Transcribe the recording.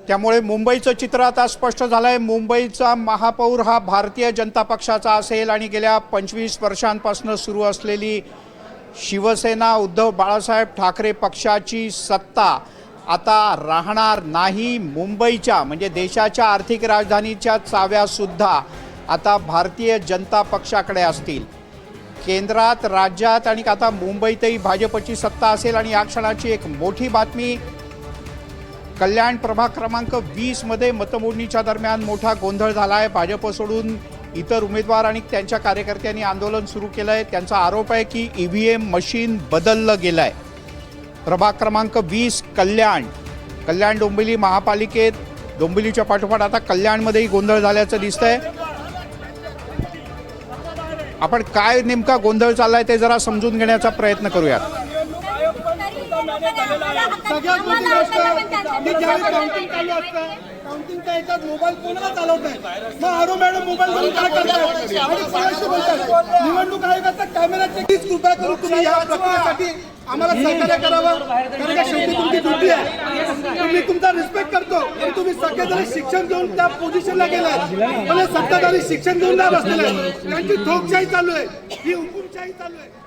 त्यामुळे मुंबईचं चित्र आता स्पष्ट झालं आहे। मुंबईचा महापौर हा भारतीय जनता पक्षाचा असेल आणि गेल्या 25 वर्षांपासून सुरू असलेली शिवसेना उद्धव बाळासाहेब ठाकरे पक्षाची सत्ता आता राहणार नाही। मुंबईच्या म्हणजे देशाच्या आर्थिक राजधानीच्या चाव्यासुद्धा आता भारतीय जनता पक्षाकडे असतील। केंद्रात, राज्यात आणि आता मुंबईतही भाजपची सत्ता असेल। आणि या क्षणाची एक मोठी बातमी, कल्याण प्रभाग क्रमांक 20 मध्ये मतमोजणीच्या दरम्यान मोठा गोंधळ झाला आहे। भाजप सोडून इतर उमेदवार आणि त्यांच्या कार्यकर्त्यांनी आंदोलन सुरू केलं आहे। त्यांचा आरोप आहे की ईव्हीएम मशीन बदललं गेलं आहे। प्रभाग क्रमांक 20 कल्याण डोंबिवली महापालिकेत डोंबिवलीच्या पाठोपाठ आता कल्याणमध्येही गोंधळ झाल्याचं दिसतंय। आपण काय नेमका गोंधळ चाललाय ते जरा समजून घेण्याचा प्रयत्न करूयात। सगळ्यात मोठी गोष्ट की ज्यावेळी काउंटिंग चालू असतं, काउंटिंगच्या ह्याच्यात मोबाईल कोणाला चालवत नाही। मग आरो मॅडम मोबाईल घेऊन काय करतात आणि कोणाशी बोलतात? निवडणूक आयोगाचा कॅमेरा चेक कृपया करून तुम्ही या प्रक्रियेसाठी आम्हाला सहकार्य करावं, कारण का शेवटी तुमची ड्युटी आहे। तुम्ही तुमचा रिस्पेक्ट करतो, पण तुम्ही सगळेजण शिक्षण घेऊन त्या पोझिशनला गेलाय, पण सत्ताधारी शिक्षण घेऊन नाही बसलेले, त्यांची ठोकशाही चालू आहे, ही हुकुमशाही चालू आहे।